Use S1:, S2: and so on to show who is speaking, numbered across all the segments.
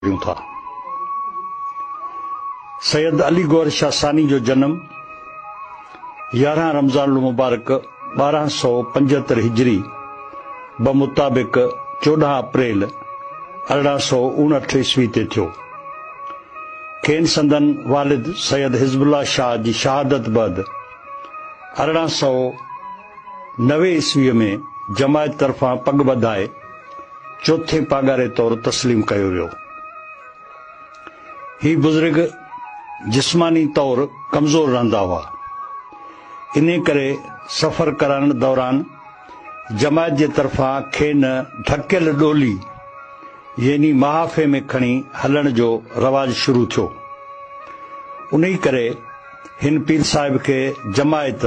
S1: था। सैयद अली गौहर शाह सानी जो जन्म 11 रमज़ान मुबारक 1275 हिजरी बमुताबिक 14 अप्रैल 1859 ईस्वी ते थियो। खेन संदन वालिद सैयद हिज़बुल्लाह शाह जी शहादत बाद 1890 ईस्वीअ में जमायत तरफ़ां पग बधाए चौथे पागारे तौर तस्लीम कयो वियो। ही बुज़ुर्ग जिस्मानी तौर कमज़ोर रहंदा हुआ, इन करे सफ़र करण दौरान जमायत जे तरफ़ां खेन ढकियल डोली यानी महाफ़े में खणी हलण जो रवाज शुरू थियो। उन्ही करे हिन पीर साहिब के जमायत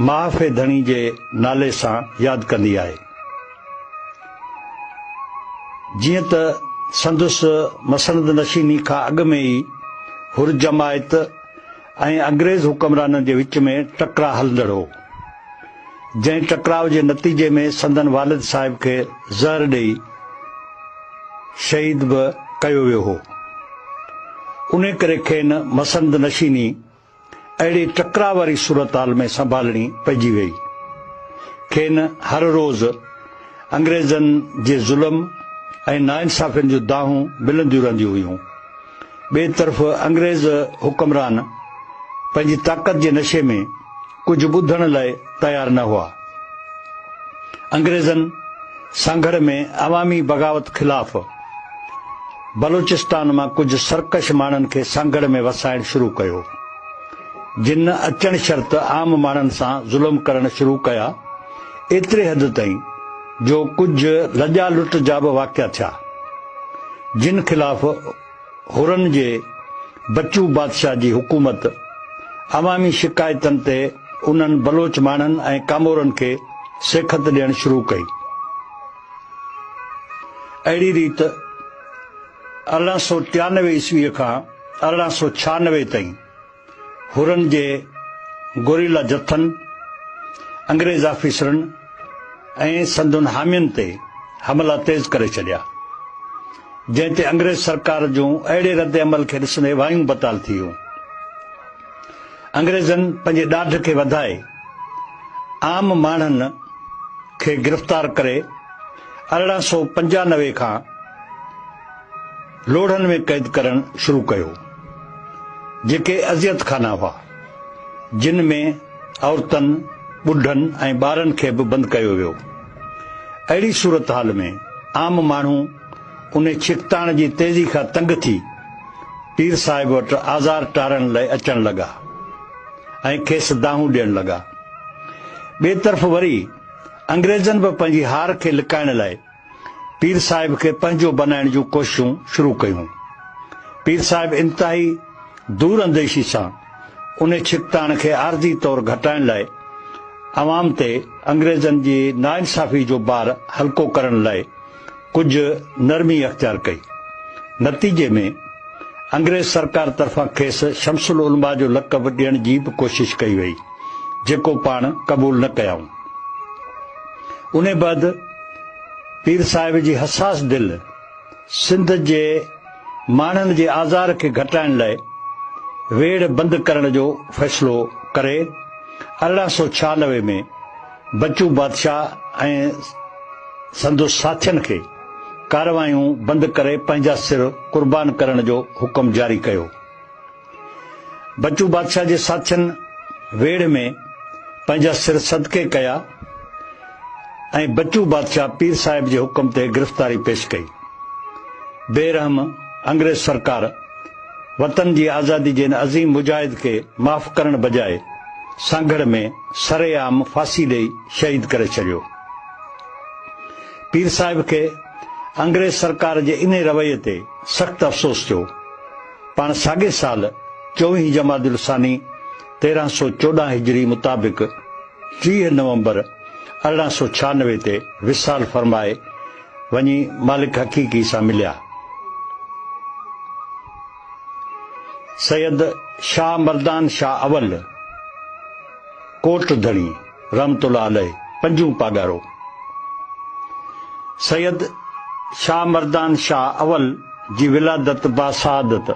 S1: महाफ़े धणी जे नाले सां याद कंदी आहे। जीअं त संदुसि मसनद नशीनी खां अॻु में ई हुर जमायत ऐं अंग्रेज़ हुक्मराननि जे विच में टकरा हलंदड़ हो, जंहिं टकराव जे नतीजे में संदन वालिद साहिब खे ज़हर ॾेई शहीद बि कयो वियो हो। उन करे खेन मसनद नशीनी अहिड़ी टकराव वारी सूरत हाल में संभालणी पइजी वई। खेन हर रोज़ अंग्रेज़नि जे ज़ुल्म ऐं नाइंसाफ़ियुनि जूं दाहूं मिलंदियूं रहंदियूं हुयूं। ॿिए तरफ़ अंग्रेज़ हुक्मरान पंहिंजी ताक़त जे नशे में कुझु ॿुधण लाइ तयार न हुआ। अंग्रेज़नि सांघड़ में अवामी बग़ावत ख़िलाफ़ बलोचिस्तान मां कुझु सरकश माण्हुनि खे सांघड़ में वसाइण शुरू कयो, जिन अचण शर्त आम माण्हुनि सां ज़ुल्म करण शुरू कया, एतिरे हद ताईं जो कुझु लॼा लुट जा बि वाक़िया थिया, जिन ख़िलाफ़ हुरन जे बच्चू बादशाह जी हुकूमत अवामी शिकायतनि ते उन्हनि बलोच माण्हुनि ऐं कामोरनि खे सेखत ॾियणु शुरू कई। अहिड़ी रीत 1893 ईस्वीअ खां 1896 ताईं हुरन जे गोरिल्ला जथनि, अंग्रेज़ ऑफिसरनि ऐं संदुनि हामियुनि ते हमला तेज़ करे छॾिया, जंहिं ते अंग्रेज़ सरकार जूं अहिड़े रद्द अमल खे ॾिसंदे वायूं बताल थी वियूं। अंग्रेज़नि पंहिंजे ॾाढ खे वधाए आम माण्हुनि खे गिरफ़्तार करे 1895 खां लोढ़नि में क़ैद करणु शुरू कयो, जेके अज़ियत खाना हुआ, जिन में औरतनि, ॿुढनि ऐं ॿारनि खे बि बंदि कयो वियो। अहिड़ी सूरत हाल में आम माण्हू उन छिकताण जी तेज़ी खां तंग थी पीर साहिब वटि आज़ार टारण लाइ अचण लॻा ऐं खेसि दाहूं ॾियण लॻा। ॿिए तरफ़ वरी अंग्रेज़नि बि पंहिंजी हार खे लिकाइण लाइ पीर साहिब खे पंहिंजो बनाइण जूं कोशिशूं शुरू कयूं। पीर साहिब इंतिहाई दूर अंदेशी सां उन छिकताण खे आर्ज़ी तौर घटाइण लाइ अवाम ते अंग्रेज़नि जी नाइंसाफ़ी जो बार हल्को करण लाइ कुझु नरमी अख़्तियार कई। नतीजे में अंग्रेज़ सरकार तरफ़ां खेसि शमसुल उलमा जो लक़ब ॾियण जी बि कोशिश कई वई, जेको पाण क़बूल न कयाऊं। उन बैदि पीर साहिब जी हसास दिल सिंध जे माण्हुनि जे आज़ार खे घटाइण लाइ वेड़ बंदि करण जो फ़ैसिलो करे 1896 में बच्चू बादशाह ऐं संदुसि साथियुनि खे कारवायूं बंदि करे पंहिंजा सिर कुर्बान करण जो हुकुम जारी कयो। बच्चू बादशाह जे साथियुनि वेड़ में पंहिंजा सिर सदके कया ऐं बच्चू बादशाह पीर साहिब जे हुकुम ते गिरफ़्तारी पेश कई। बेरहम अंग्रेज़ सरकार वतन जी आज़ादी जे अज़ीम मुजाहिद खे माफ़ करण बजाए सांघड़ में सरेआम फांसी ॾेई शहीद करे छॾियो। पीर साहिब खे अंग्रेज़ सरकार जे इन रवैये ते सख़्त अफ़सोस थियो। पाण साॻे साल 24 जमादुल सानी 1314 हिजरी मुताबिक 30 नवंबर 1896 ते विसाल फरमाए वञी मालिक हक़ीक़ी सां मिलिया। सैयद शाह मर्दान शाह अवल कोट धणी रहमतुल्लाह अलैह पंजूं पागारो। सैयद शाह मर्दान शाह अवल जी विलादत बासादत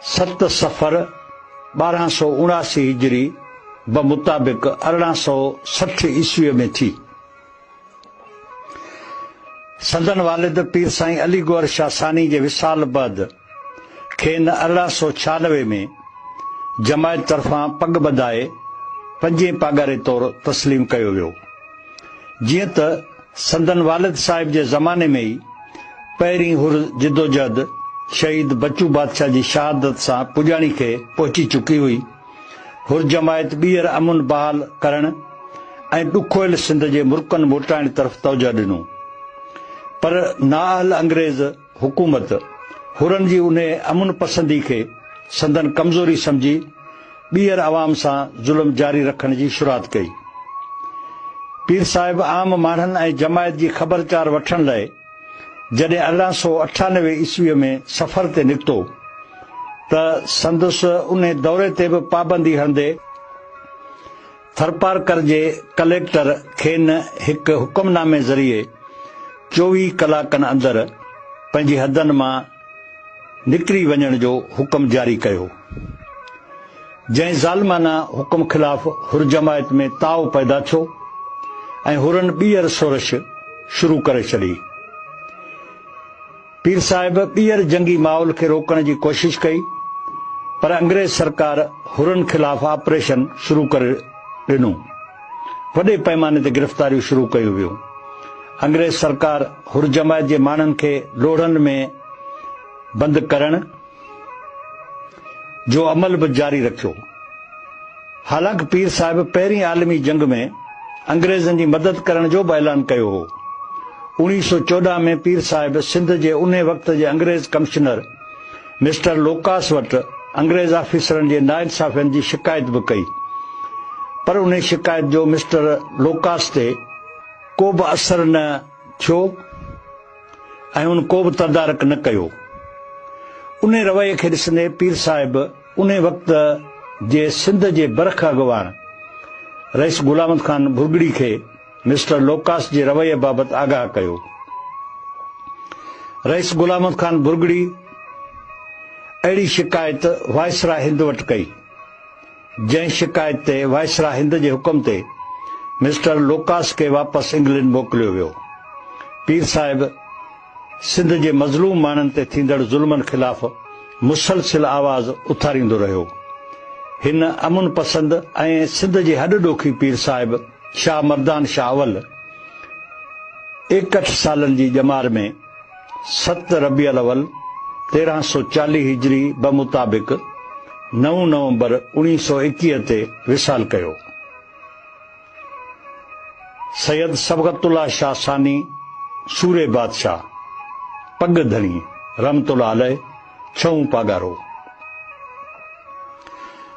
S1: 7 सफ़र 1279 हिजरी बमुताबिक़ 1860 ईस्वीअ में थी। संदन वालिद पीर साईं अली गौहर शाह सानी जे विसाल बैदि खेनि 1896 में जमायत तरफ़ां पग ॿधाए 5 पागारे तौरु तस्लीम कयो वियो। जीअं त संदन वालिद साहिब जे ज़माने में ई पहिरीं हुर जिदोजहद शहीद बच्चू बादशाह जी शहादत सां पुॼाणी खे पहुची चुकी हुई। हुर जमायत ॿीहर अमुन बहाल करण ऐं ॾुखोयल सिंध जे मुल्कनि मोटाइण तरफ़ तवजह ॾिनो, पर नाअहल अंग्रेज़ हुकूमत हुरनि जी उन अमुन पसंदी खे संदन कमज़ोरी समझी ॿीहर अवाम सां ज़ुल्म जारी रखण जी शुरूआत कई। पीर साहिब आम माण्हुनि ऐं जमायत जी ख़बरचार वठण लाइ जॾहिं 1898 ईस्वीअ में सफ़र ते निकितो त संदसि उन दौरे ते बि पाबंदी हणंदे थरपारकर जे कलेक्टर खेनि हिकु हुकुमनामे ज़रिए 24 कलाकनि अंदरि पंहिंजी हदनि मां निकिरी वञण जो हुकुम जारी कयो, जंहिं ज़ालिमाना हुकुम ख़िलाफ़ हुर जमायत में ताव पैदा थियो ऐं हुरनि ॿीहर सोरश शुरू करे छॾी। पीर साहिब ॿीहर जंगी माहौल खे रोकण जी कोशिश कई, पर अंग्रेज़ सरकार हुरनि ख़िलाफ़ ऑपरेशन शुरू करे ॾिनो। वॾे पैमाने ते गिरफ़्तारियूं शुरू कयूं वियूं। अंग्रेज़ सरकार हुर जमायत जे माण्हुनि खे लोढ़नि में बंदि करण जो अमल बि जारी रखियो। हालांकि पीर साहिब पहिरीं आलमी जंग में अंग्रेज़नि जी मदद करण जो बि ऐलान कयो हो। 1914 में पीर साहिब सिंध जे उन वक़्त जे अंग्रेज़ कमिश्नर मिस्टर लोकास वटि अंग्रेज़ ऑफिसरनि जे नाइंसाफ़ियनि जी शिकायत बि कई, पर उन शिकायत जो मिस्टर लोकास ते को बि असर न थियो ऐं उन को बि तदारक न कयो। उन रवैये खे ॾिसंदे पीर साहिब उन वक़्त जे सिंध जे बरख अॻवान रईस गुलाम खान भुरगड़ी खे मिस्टर लोकास जे रवैये बाबति आगाह कयो। रईस गुलाम खान भुरगड़ी अहिड़ी शिकायत वायसराय हिंद वटि कई, जंहिं शिकायत ते वायसराय हिंद जे हुकुम ते मिस्टर लोकास खे वापसि इंग्लैंड मोकिलियो वियो। पीर साहिब सिंध जे मज़लूम माण्हुनि ते थींदड़ ज़ुल्मनि ख़िलाफ़ मुसलसिल आवाज़ उथारींदो रहियो। हिन अमुन पसंद ऐं सिंध जे हॾ ॾोखी पीर साहिब शाह मर्दान शाह अवल 61 सालनि जी ॼमार में 7 रबीउल अवल 1340 हिजरी बमुताबिक़ 9 नवंबर 1921 ते विसाल कयो। सैयद सबगतुल्लाह शाह सानी सूरे बादशाह पग धणी रहमतुल्लाह अलैह 6 पागारो।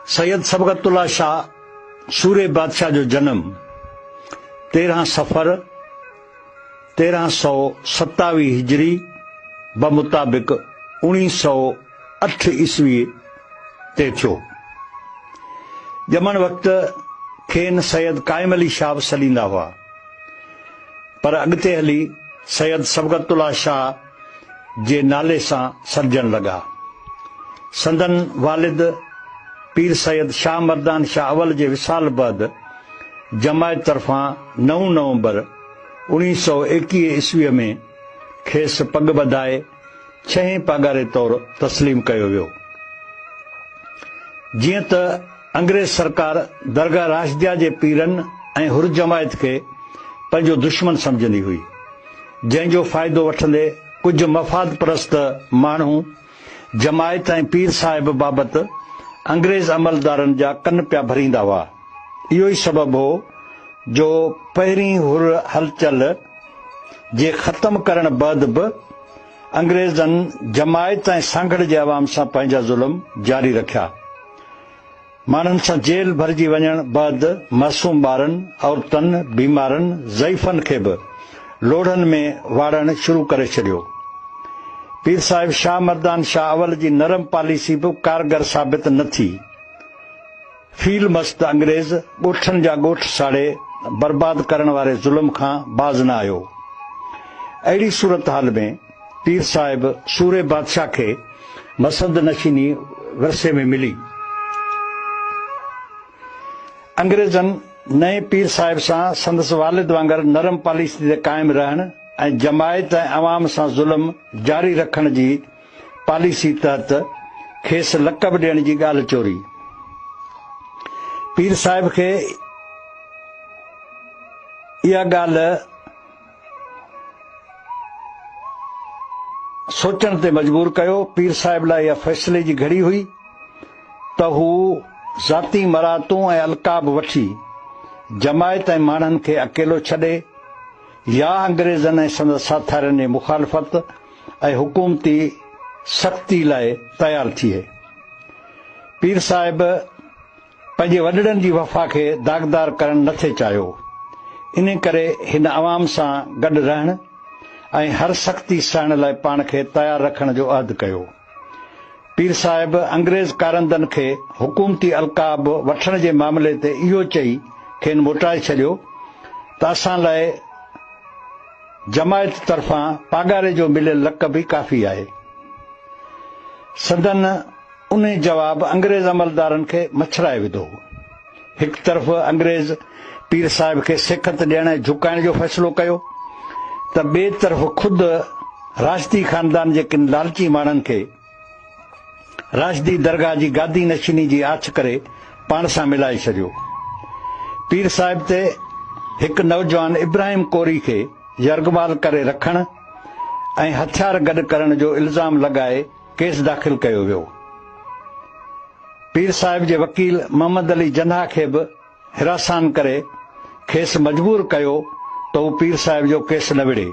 S1: सैयद सबगतुल्लाह शाह सूरे बादशाह जो जन्म 13 सफ़र 1327 हिजरी बमुताबिक़ 1908 ईस्वी ते थियो। ॼमण वक़्तु खेनि सैयद काइम अली शाह बि सॾींदा हुआ, पर अॻिते हली सैयद सबगतुल्लाह शाह जे नाले सां सॾजण लॻा। संदन वालिद पीर सैयद शाह मर्दान शाह अवल जे विसाल बैदि जमायत तरफ़ां 9 नवंबर 1921 ईस्वीअ में खेसि पग ॿधाए 6 पागारे तौरु तस्लीम कयो वियो। जीअं त अंग्रेज़ सरकार दरगाह राशिदिया जे पीरनि ऐं हुर जमायत खे पंहिंजो दुश्मन समझंदी हुई, जंहिंजो फ़ाइदो वठंदे कुझु मफ़ाद परस्त माण्हू जमायत ऐं पीर साहिब बाबति अंग्रेज़ अमलदारनि जा कन पिया भरींदा हुआ। इहो ई सबबु हो जो पहिरीं हुर हलचल जे ख़त्म करण बैदि बि अंग्रेज़नि जमायत ऐं सांगड़ जे अवाम सां पंहिंजा ज़ुल्म जारी रखिया। माण्हुनि सां जेल भरिजी वञण बैदि मासूम ॿारनि, औरतनि, बीमारनि, ज़ईफ़नि खे बि लोढ़नि में वाड़ण शुरू करे छॾियो। पीर साहिब शाह मर्दान शाह अवल जी नरम पॉलिसी बि कारगर साबित न थी। फील मस्त अंग्रेज़ ॻोठनि जा ॻोठ साड़े बर्बाद करण वारे ज़ुल्म खां बाज़ न आयो। अहिड़ी सूरत हाल में पीर साहिब सूरे बादशाह के मसंद नशीनी विरसे में मिली। अंग्रेजनि नए पीर साहिब सां संदसि वालिद वांगर नरम पॉलिसी ते क़ाइम रहण ऐं जमायत ऐं अवाम सां ज़ुल्म जारी रखण जी पॉलिसी तहत खेसि लक़ब ॾियण जी ॻाल्हि चोरी। पीर साहिब खे इहा ॻाल्हि सोचण ते मजबूर कयो। पीर साहिब लाइ इहा फ़ैसिले जी घड़ी हुई त हू ज़ाती मरातूं ऐं अलक़ाब वठी जमायत ऐं माण्हुनि खे अकेलो छॾे या अंग्रेज़नि ऐं संदसि साथारियुनि जी मुखालफ़त ऐं हुकूमती सख़्ती लाइ तयारु थिए। पीर साहिब पंहिंजे वॾड़नि जी वफ़ा खे दाग़दार करणु न थे चाहियो। इन करे हिन अवाम सां गॾु रहण ऐं हर सख़्ती सहण लाइ पाण खे तयारु रखण जो अहद कयो। पीर साहिब अंग्रेज़ कारंदनि खे हुकूमती अलक़ाब वठण जे मामले ते इहो चई खेनि मोटाए छॾियो त असां लाइ जमायत तरफ़ां पागारे जो मिलियल लक़ब ई काफ़ी आहे। संदन उन जवाब अंग्रेज़ अमलदारनि खे मछराए विधो। हिकु तरफ़ अंग्रेज़ पीर साहिब खे सिखत ॾियण ऐं झुकाइण जो फ़ैसिलो कयो त ॿिए तरफ़ खुद राशिदी ख़ानदान जे किन लालची माण्हुनि खे राशिदी दरगाह जी गादी नशीनी जी आछ करे पाण सां मिलाए छॾियो। पीर साहिब ते हिकु नौजवान इब्राहिम कोरी खे यरगमाल करे रखण ऐं हथियार गॾु करण जो इल्ज़ाम लॻाए केस दाख़िल कयो वियो। पीर साहिब जे वकील मोहम्मद अली जन्हा खे बि हिरासान करे खेसि मजबूर कयो त हू पीर साहिब जो केस न विढ़े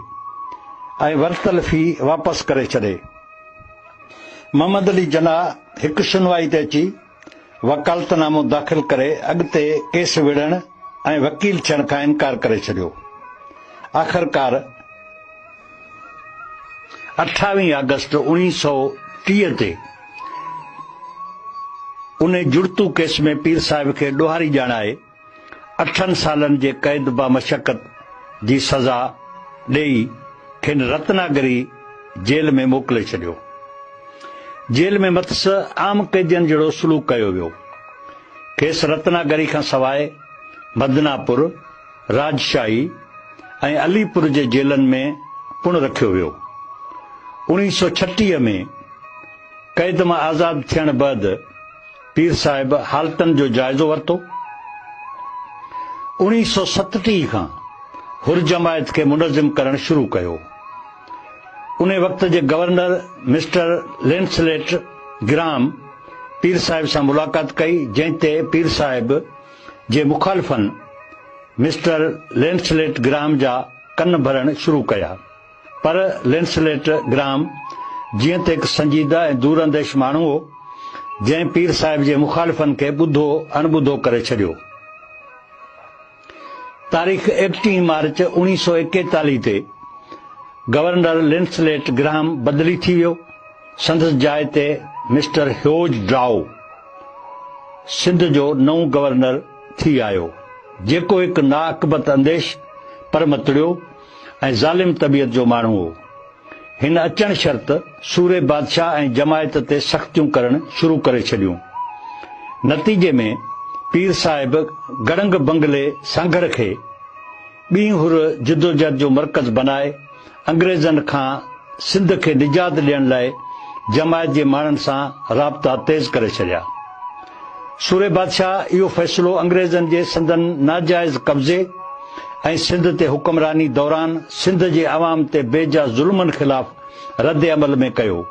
S1: ऐं वरितल फी वापसि करे छॾे। मोहम्मद अली जन्हा हिकु सुनवाई ते अची वकालतनामो दाख़िल करे अॻिते केस विढ़ण ऐं वकील थियण खां इनकार करे छॾियो। आख़िरकार 28 अगस्त 1930 ते उन जुड़तू केस में पीर साहिब खे ॾोहारी ॼाणाए 8 सालनि जे क़ैद बा मशक़त जी सज़ा ॾेई खेनि रत्नागिरी जेल में मोकिले छॾियो। जेल में मतिस आम कैदियनि जहिड़ो सलूक कयो वियो। खेसि रत्नागिरी खां सवाइ बदनापुर, राजशाही ऐं अलीपुर जे जेलनि में पुण रखियो वियो। 1936 में क़ैद मां आज़ाद थियण बैदि पीर साहिब हालतनि जो जाइज़ो वरितो। 1937 खां हुर जमायत खे मुनज़िम करणु शुरू कयो। उन वक़्त जे गवर्नर मिस्टर लेंसलेट ग्राम पीर साहिब सां मुलाक़ात कई, जंहिं ते पीर साहिब जे मुखालिफ़नि मिस्टर लेंसलेट ग्राम जा कन भरण शुरू कया, पर लेंसलेट ग्राम जीअं त हिकु संजीदा ऐं दूरंदेश माण्हू हो, जंहिं पीर साहिब जे मुखालिफ़नि खे ॿुधो अणॿुधो करे छॾियो। तारीख़ 31 मार्च 1941 ते गवर्नर लेंसलेट ग्राम बदिली थी वियो। संदसि जाइ ते मिस्टर ह्यूज ड्राउ सिंध जो नओं गवर्नर थी आयो, जेको हिकु नाअक़बत अंदेश परमतड़ियो ऐं ज़ालिम तबियत जो माण्हू हो। हिन अचण शर्त सूरे बादशाह ऐं जमायत ते सख़्तियूं करण शुरू करे छॾियूं। नतीजे में पीर साहिब गड़ंग बंगले सांघर खे ॿी हुर जिदोजहद जो मर्कज़ बनाए अंग्रेज़नि खां सिंध खे निजात ॾियण लाइ जमायत जे माण्हुनि सां राब्ता तेज़ करे छॾिया। सूरे बादशाह इहो फ़ैसिलो अंग्रेज़नि जे संदन नाजाइज़ कब्ज़े ऐं सिंध ते हुक्मरानी दौरान सिंध जे अवाम ते बेजा ज़ुल्मनि ख़िलाफ़ रद्द अमल में कयो।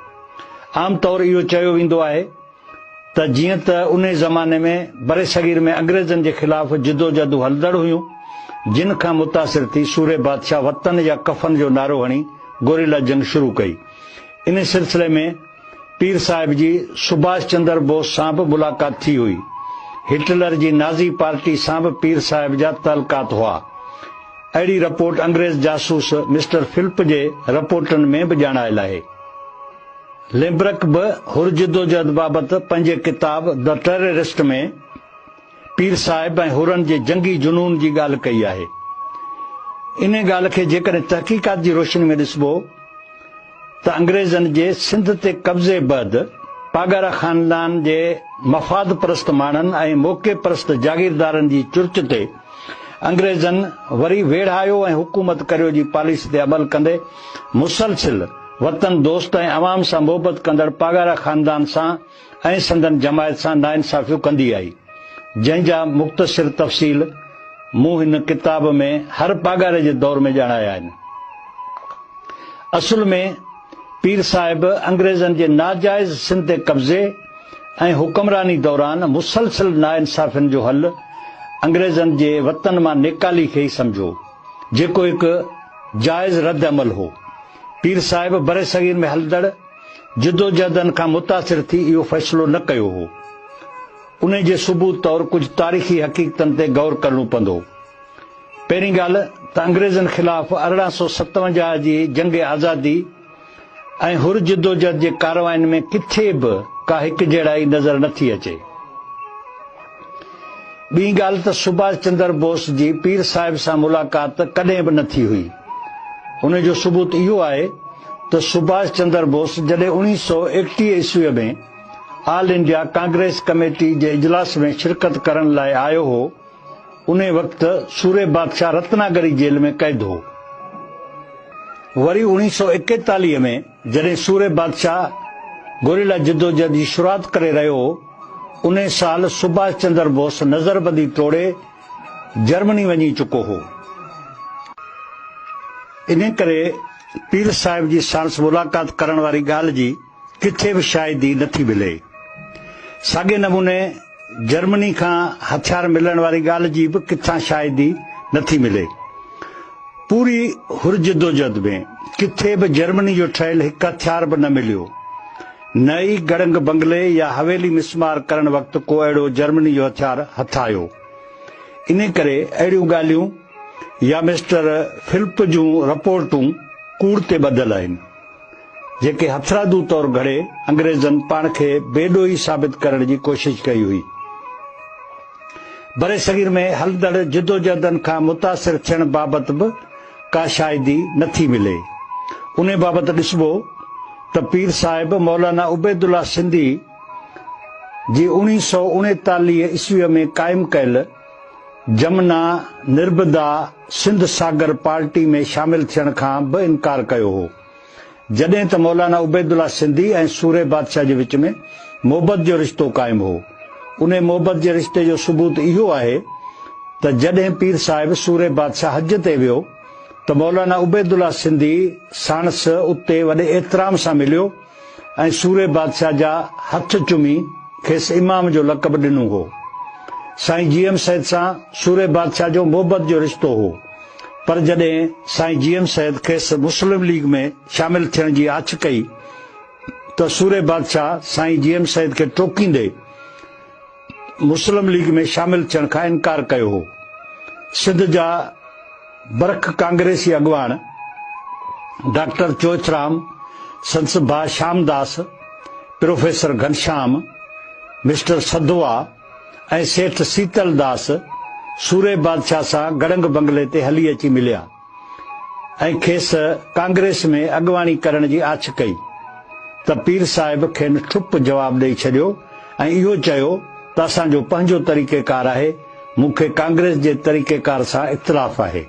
S1: आम तौर इहो चयो वेंदो आहे त जीअं त उन ज़माने में बरे सग़ीर में अंग्रेज़नि जे ख़िलाफ़ जिदोजहदूं हलंदड़ हुयूं, जिन खां मुतासिर थी सूरे बादशाह वतन या कफ़न जो नारो हणी गोरिल्ला जंग शुरू कई। इन सिलसिले में पीर साहिब जी सुभाष चंद्र बोस सां बि मुलाक़ात थी हुई। हिटलर जी नाज़ी पार्टी सां बि पीर साहिब जा ताल्लुकात हुआ। अहिड़ी रिपोर्ट अंग्रेज़ जासूस मिस्टर फिल्प जे रिपोर्टनि में बि ॼाणायल आहे। लिम्ब्रक बि हुर जिदोजहद बाबति पंहिंजे किताब द टेररिस्ट में पीर साहिब ऐं हुरनि जे जंगी जुनून जी ॻाल्हि कई आहे। इन ॻाल्हि खे जेकॾहिं तहक़ीक़ात जी रोशनी में ॾिसबो त अंग्रेज़नि जे सिंध ते कब्ज़े बैदि पागारा ख़ानदान जे मफ़ाद परस्त माण्हुनि ऐं मौक़े परस्त जागीरदारनि जी चुर्च ते अंग्रेज़नि वरी वेढ़ायो ऐं हुकूमत करियो जी पॉलिसी ते अमल कंदे मुसलसिल वतन दोस्त ऐं अवाम सां मोहबत कंदड़ पागारा ख़ानदान सां ऐं संदन जमायत सां नाइंसाफ़ियूं कंदी आई, जंहिंजा मुख़्तसिर तफ़सील मूं हिन किताब में हर पागारे जे दौर में ॼाणाया आहिनि। असुल में पीर साहिब अंग्रेज़नि जे नाजाइज़ सिंध ते कब्ज़े ऐं हुक्मरानी दौरान मुसलसिल नाइंसाफ़ियुनि जो हल अंग्रेज़नि जे वतन मां निकाली खे ई समझो, जेको हिकु जाइज़ रद्द अमल हो। पीर साहिब बरे सगीर में हलंदड़ जिदोजहदनि खां मुतासिर थी इहो फ़ैसिलो न कयो हो। उन जे सबूत तौर कुझु तारीख़ी हक़ीक़तनि ते गौर करणो पवंदो। पहिरीं ॻाल्हि त अंग्रेज़नि ख़िलाफ़ 1857 जी जंग आज़ादी ऐं हुर जिदोजहद जे कारवायुनि में किथे बि का हिकु जहिड़ाई नज़र नथी अचे। ॿी ॻाल्हि त सुभाष चंद्र बोस जी पीर साहिब सां मुलाक़ात कॾहिं बि न थी हुई। उन जो सबूत इहो आहे त सुभाष चंद्र बोस जॾहिं 1931 ईस्वीअ में ऑल इंडिया कांग्रेस कमेटी जे इजलास में शिरकत करण लाइ आयो हो, उन वक़्तु सूरे बादशाह रत्नागिरी जेल में कैद हो। वरी 1941 में जॾहिं सूरे बादशाह गोरिल्ला जिदोजहद जी शुरूआत करे रहियो हो, उन साल सुभाष चंद्र बोस नज़रबंदी तोड़े जर्मनी वञी चुको हो। इन करे पीर साहिब जी साणुसि मुलाक़ात करण वारी ॻाल्हि जी किथे बि शायदि नथी मिले। साॻे नमूने जर्मनी खां हथियार मिलण वारी ॻाल्हि जी बि किथां शायदि नथी मिले। पूरी हुर जिदोजहद में किथे बि जर्मनी जो ठहियल हिकु हथियार बि न मिलियो। न ई गड़ंग बंगले या हवेली मिसमार करण वक़्तु को अहिड़ो जर्मनी जो हथियार हथ आयो। इन करे अहिड़ियूं ॻाल्हियूं या मिस्टर फिलिप जूं रिपोर्टूं कूड़ ते ॿधल आहिनि, जेके हथरादू तौर घड़े अंग्रेज़नि पाण खे बेॾोही साबित करण जी कोशिश कई हुई। बरे सगीर में हलंदड़ जिदोजहदनि खां मुतासिर थियण बाबति बि का शायदि नथी मिले। उन बाबति ॾिसबो त पीर साहिब मौलाना उबैदुल्ला सिंधी जी 1939 ईस्वीअ में क़ाइमु कयल जमना निर्बदा सिंध सागर पार्टी में शामिल थियण खां बि इनकार कयो हो, जॾहिं त मौलाना उबैदुल्ला सिंधी ऐं सूरे बादशाह जे विच में मोहबत जो रिश्तो क़ाइमु हो। उन मोहबत जे रिश्ते जो सबूत इहो आहे त जॾहिं पीर साहिब सूरे बादशाह हज ते वियो त मौलाना उबैदुल्ला सिंधी साणुसि उते वॾे एतिराम सां मिलियो ऐं सूरे बादशाह जा हथ चुमी खेसि इमाम जो लक़ब ॾिनो हो। साईं जीएम सैद सां सूरे बादशाह जो मोहबत जो रिश्तो हो, पर जॾहिं साईं जीएम सैद खेसि मुस्लिम लीग में शामिल थियण जी आछ कई त सूरे बादशाह साईं जीएम सैद खे टोकींदे मुस्लिम लीग में शामिल थियण खां इनकार कयो हो। सिंध जा बरख कांग्रेसी अॻवान डॉक्टर चोचराम, संत भा श्यामदास, प्रोफेसर घनश्याम, मिस्टर सधवा ऐं सेठ सीतलदास सूरे बादशाह सां गड़ंग बंगले ते हली अची मिलिया ऐं खेसि कांग्रेस में अॻवानी करण जी आछ कई त पीर साहिब खेनि ठुप जवाबु ॾेई छॾियो ऐं इहो चयो त असांजो पंहिंजो तरीक़ेकार आहे, मूंखे कांग्रेस जे तरीक़ेकार सां इख़्तिलाफ़ आहे।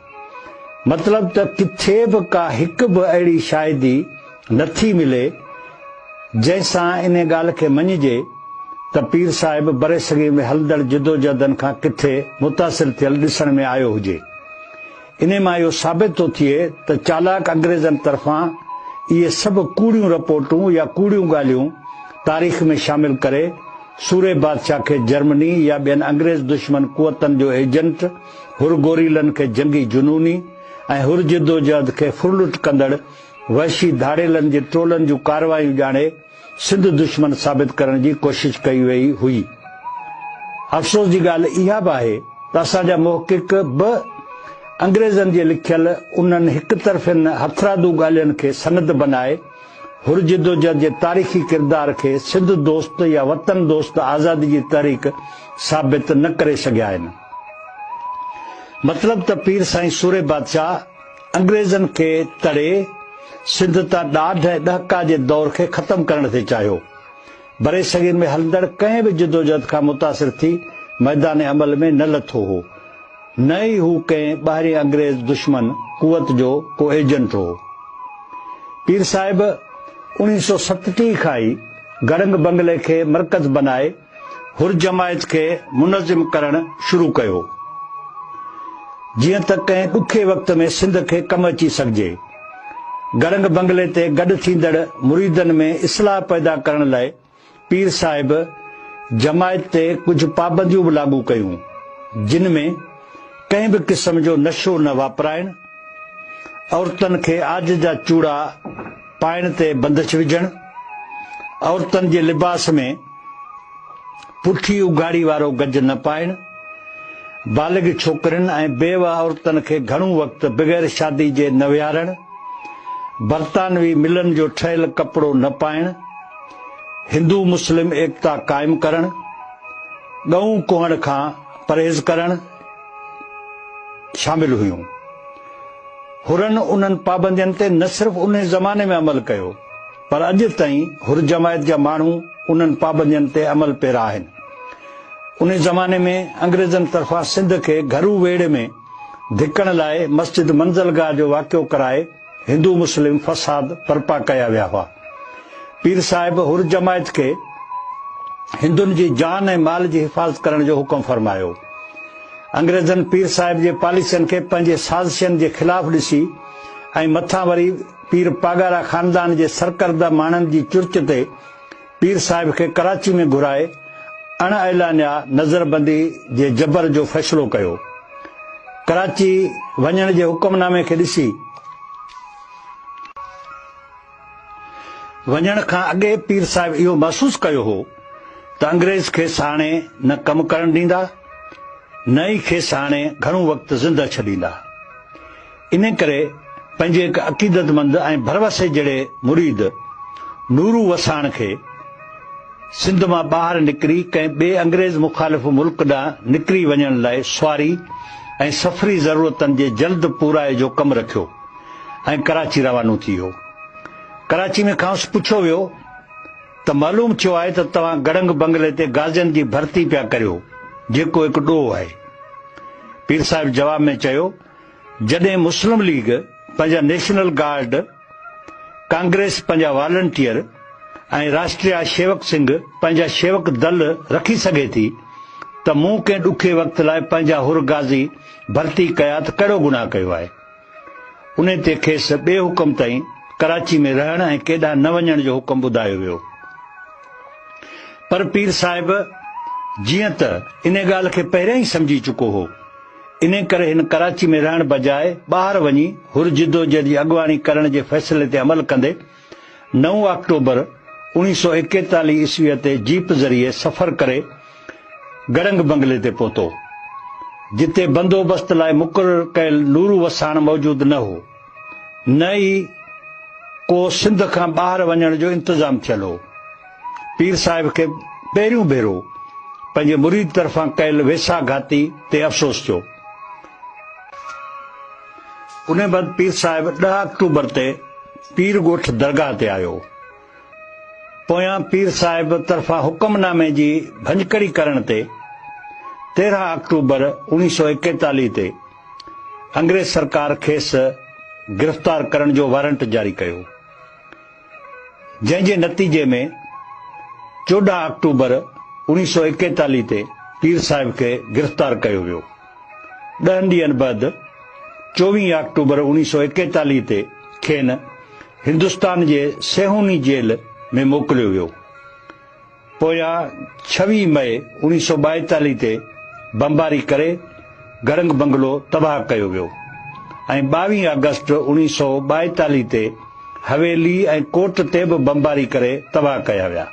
S1: मतिलब त किथे बि का हिकु बि अहिड़ी शायदि नथी मिले जंहिंसां इन ॻाल्हि खे मञिजे त पीर साहिब बरे सगीर में हलंदड़ जिदोजहदनि खां किथे मुतासिर थियल ॾिसण में आयो हुजे। इन मां इहो साबित थो थिए त चालाक अंग्रेज़नि तरफ़ां इहे सभु कूड़ियूं रिपोर्टूं या कूड़ियूं ॻाल्हियूं तारीख़ में शामिल करे सूरे बादशाह खे जर्मनी या ॿियनि अंग्रेज़ दुश्मन कुवतनि जो एजेंट, हुर गोरीलनि खे जंगी जुनूनी ऐं हुर जिदोजहद खे फुरलुट कंदड़ वहशी धाड़ेलनि जे टोलनि जूं कारवायूं ॼाणे सिंध दुश्मन साबित करण जी कोशिश कई वई हुई। अफ़सोस जी ॻाल्हि इहा बि आहे त असांजा मुहक़िक़ बि अंग्रेज़नि जे लिखियल उन्हनि हिकु तरफ़ियुनि हथरादू ॻाल्हियुनि खे सनद बनाए हुर जिदोजहद जे तारीख़ी किरदार खे सिंध दोस्त या वतन दोस्त आज़ादी जी तहरीक साबित न करे सघिया आहिनि। मतिलब त पीर साईं सूरे बादशाह अंग्रेज़नि खे तड़े सिंध तां ॾाढ ऐं ॾहका जे दौर खे ख़तम करण ते चाहियो। बरे सगीर में हलंदड़ कंहिं बि जिदोजहद खां मुतासिर थी मैदान अमल में न लथो हो, न ई हू कंहिं ॿाहिरीं अंग्रेज़ दुश्मन कुवत जो को एजेंट हो। पीर साहिब 1937 खां ई गड़ंग बंगले खे मरकज़ बनाए हुर जमायत खे मुनज़िम करण शुरू कयो, जीअं त कंहिं ॾुखे वक़्त में सिंध खे कम अची सघिजे। गड़ंग बंगले ते गॾु थींदड़ मुरीदनि में इस्लाह पैदा करण लाइ पीर साहिब जमायत ते कुझु पाबंदियूं बि लागू कयूं, जिन में कंहिं बि क़िस्म जो नशो न वापराइण, औरतुनि खे आज जा चूड़ा पाइण ते बंदिश विझण, औरतुनि जे लिबास में पुठी उघाड़ी वारो गज न पाइण, बालिग छोकिरियुनि ऐं बेवा औरतुनि खे घणो वक़्तु बग़ैर शादी जे न विहारण, बर्तानवी मिलनि जो ठहियल कपिड़ो न पाइण, हिंदू मुस्लिम एकता क़ाइमु करण, ॻऊं कुहण खां परहेज़ करण शामिल हुयूं। हुरनि उन्हनि पाबंदियुनि ते न सिर्फ़ उन ज़माने में अमल कयो, पर अॼु ताईं हुर जमायत जा माण्हू उन्हनि पाबंदियुनि ते अमल पेरा आहिनि। उन ज़माने में अंग्रेज़नि तरफ़ां सिंध खे घरू वेड़े में धिकण लाइ मस्जिद मंज़लगाह जो वाक़ियो कराए हिंदू मुस्लिम फ़साद बर्पा कया विया हुआ। पीर साहिब हुर जमायत खे हिंदुनि जी जान ऐं माल जी हिफ़ाज़त करण जो हुकुम फरमायो। अंग्रेज़नि पीर साहिब जे पॉलिसियुनि खे पंहिंजे साज़िशनि जे ख़िलाफ़ ॾिसी ऐं मथां वरी पीर पागारा ख़ानदान जे सरकर्दा माण्हुनि जी चुर्च ते पीर साहिब खे कराची में घुराए अणऐलानिया नज़रबंदी जे जबर जो फ़ैसिलो कयो। कराची वञण जे हुकुमनामे खे ॾिसी वञण खां अॻे पीर साहिब इहो महसूस कयो हो त अंग्रेज़ खेसि हाणे न कमु करण ॾींदा, न ई खेसि हाणे घणो वक़्तु ज़िंदा छॾींदा। इन करे पंहिंजे हिकु अक़ीदतमंद ऐं भरवसे जहिड़े मुरीद नूरू वसाण खे सिंध मां ॿाहिरि निकिरी कंहिं ॿिए अंग्रेज़ मुख़ालिफ़ मुल्क ॾांहुं निकिरी वञण लाइ सुवारी ऐं सफ़री ज़रूरतनि जे जल्द पूराए जो कमु रखियो ऐं कराची रवानो थी वियो। कराची में खांसि पुछियो वियो त मालूम थियो आहे त तव्हां गड़ंग बंगले ते गाज़ियुनि जी भर्ती पिया करियो, जेको हिकु ॾोह आहे। पीर साहिब जवाब में चयो, जॾहिं मुस्लिम लीग पंहिंजा नेशनल गार्ड, कांग्रेस पंहिंजा वॉलंटियर ऐं राष्ट्रीय शेवक सिंह पंहिंजा शेवक दल रखी सघे थी, त मूं कंहिं ॾुखे वक़्त लाइ पंहिंजा हुर गाज़ी भर्ती कया त कहिड़ो गुनाह कयो आहे। उन ते खेसि ॿिए हुकुम ताईं कराची में रहण ऐं केॾांहुं न वञण जो हुकुम ॿुधायो वियो। पर पीर साहिब जीअं त इन ॻाल्हि खे पहिरियों ई सम्झी चुको हो, इन करे हिन कराची में रहण बजाए ॿाहिरि वञी हुर जिदोजहद जी अॻुवाणी करण जे फ़ैसिले ते अमल कंदे 9 अक्टूबर 1941 ईस्वीअ ते जीप ज़रिए सफ़र करे गड़ंग बंगले ते पहुतो, जिते बंदोबस्त लाइ मुक़ररु कयल नूरू वसाण मौजूद न हो, न ई को सिंध खां ॿाहिरि वञण जो इंतज़ाम थियल हो। पीर साहिब खे पहिरियों भेरो पंहिंजे मुरीद तरफ़ां कयल वेसाघाती ते अफ़सोस थियो। उन बैदि पीर साहिब 10 अक्टूबर ते पीर ॻोठ दरगाह ते आयो। पोयां पीर साहिब तरफ़ां हुकुमनामे जी भंजकड़ी करण ते 13 अक्टूबर 1941 ते अंग्रेज़ सरकार खेसि गिरफ़्तार करण जो वारंट जारी कयो, जंहिं जे नतीजे में 14 अक्टूबर 1941 ते पीर साहिब खे गिरफ़्तार कयो वियो। 10 ॾींहनि बैदि 24 अक्टूबर 1941 ते खेनि हिंदुस्तान जे सेहूनी जेल में मोकिलियो वियो। पोयां 26 मई 1942 ते बमबारी करे गड़ंग बंगलो तबाह कयो वियो ऐं 22 अगस्त 1942 ते हवेली ऐं कोट ते बि बमबारी करे तबाह कया विया।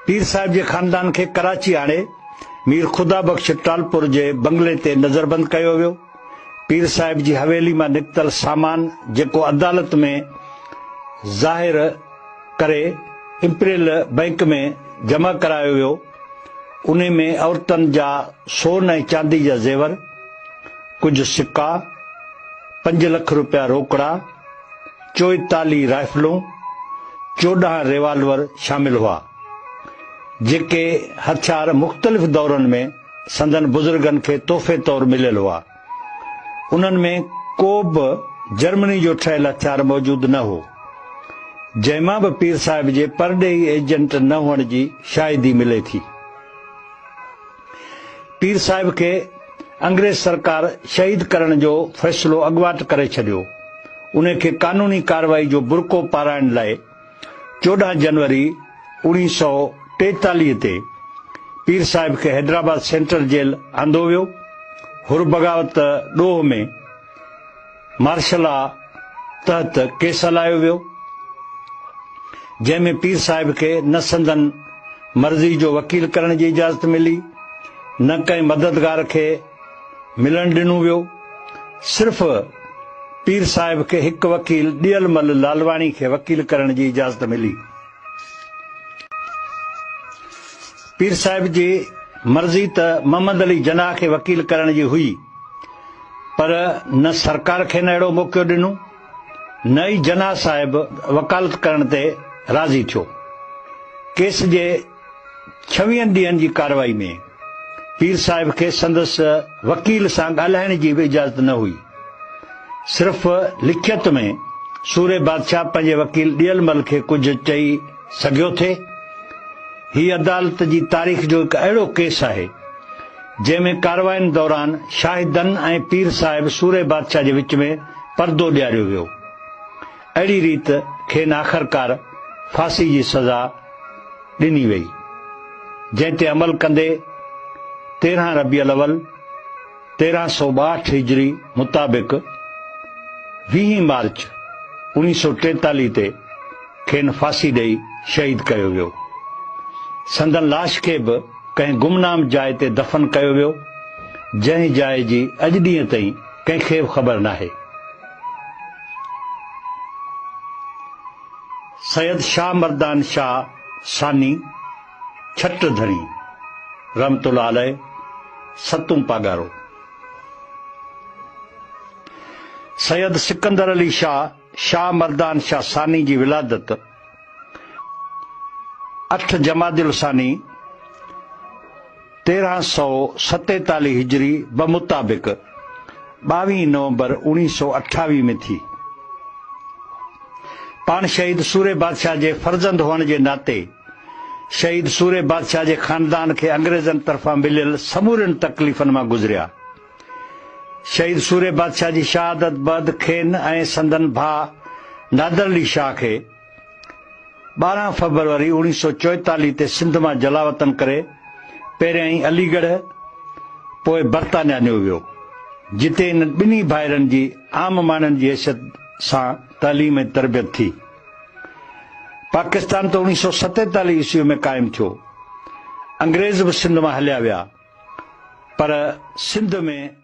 S1: पीर साहिब जे ख़ानदान खे कराची आणे मीर ख़ुदा बख़्श टालपुर जे बंगले ते नज़रबंद कयो वियो। पीर साहिब जी हवेली मां निकितल सामान जेको अदालत में ज़ाहिर करे इंपीरियल बैंक में जमा करायो वियो, उन में औरतुनि जा सोन ऐं चांदी जा ज़ेवर, कुझु सिक्का, 5 लख रुपया रोकड़ा, 44 राइफलूं 14 रिवाल्वर शामिल हुआ, जेके हथियार मुख़्तलिफ़ दौरनि में संदन बुज़ुर्गनि खे तोहफ़े तौरु मिलियल हुआ। उन्हनि में को बि जर्मनी जो ठहियल हथियार मौजूदु न हो, जंहिंमां बि पीर साहिब जे परॾेही एजेंट न हुअण जी शाहिदी मिले थी। पीर साहिब खे अंग्रेज़ सरकार शहीद करण जो फ़ैसिलो अॻुवाट करे छॾियो। उन खे क़ानूनी कार्रवाई जो बुरको पाराइण लाइ 14 जनवरी 1943 ते पीर साहिब खे हैदराबाद सेंट्रल जेल आंदो वियो। हुर बग़ावत ॾोह में मार्शल लॉ तहत केस हलायो वियो, जंहिंमें पीर साहिब खे न संदन मर्ज़ी जो वकील करण जी इजाज़त मिली, न कंहिं मददगार खे मिलण ॾिनो वियो। सिर्फ़ पीर साहिब खे हिकु वकील ॾियलमल लालवाणी खे वकील करण जी इजाज़त मिली। पीर साहिब जी मर्ज़ी त मोहम्मद अली जनाह खे वकील करण जी हुई, पर न सरकार खे न अहिड़ो मौक़ो ॾिनो, न ई जनाह साहिब वकालत करण ते राज़ी थियो। केस जे 26 ॾींहनि जी कार्रवाई में पीर साहिब खे संदसि वकील सां ॻाल्हाइण जी बि इजाज़त न हुई। सिर्फ़ लिखियत में सूरे बादशाह पंहिंजे वकील ॾियलमल खे कुझु चई सघियो थे। हीअ अदालत जी तारीख़ जो हिकु अहिड़ो केस आहे जंहिंमें कार्रवाइनि दौरान शाहिदनि ऐं पीर साहिब सूरे बादशाह जे विच में पर्दो ॾियारियो वियो। अहिड़ी रीत खेनि आख़िरकार फांसी जी सज़ा ॾिनी वई, जंहिं ते अमल कंदे 13 रबीउल अव्वल 1362 हिजरी मुताबिक़ 20 मार्च 1943 ते खेनि फांसी ॾेई शहीद कयो वियो। संदन लाश खे बि कंहिं गुमनाम जाइ ते दफ़न कयो वियो, जंहिं जाइ जी अॼु ॾींहं ताईं कंहिंखे बि ख़बर नाहे। सैयद शाह मर्दान शाह सानी छट धणी रहमतुल्लाह अलैह, 7 पागारो। सैयद सिकंदर अली शाह मर्दान शाह सानी जी विलादत 8 जमादिल सानी 1347 हिजरी बमुताबिक़ 22 नवंबर 1928 में थी। पाण शहीद सूरे बादशाह जे फर्ज़ंद हुअण जे नाते शहीद सूरे बादशाह जे ख़ानदान खे अंग्रेज़नि तरफ़ां मिलियल समूरनि तकलीफ़नि मां गुज़रिया। शहीद सूरे बादशाह जी शहादत बैदि खेनि ऐं संदन भाउ नादर अली शाह खे 12 फरवरी 1944 ते सिंध मां जलावतन करे पहिरियां ई अलीगढ़ पोइ बर्तानिया ॾिनो वियो, जिते इन ॿिन्ही भाइरनि जी आम माण्हुनि जी हैसियत सां तालीम ऐं तरबियत थी। पाकिस्तान त 1947 ईस्वी में क़ाइमु थियो। अंग्रेज़ बि सिंध मां हलिया विया, पर सिंध में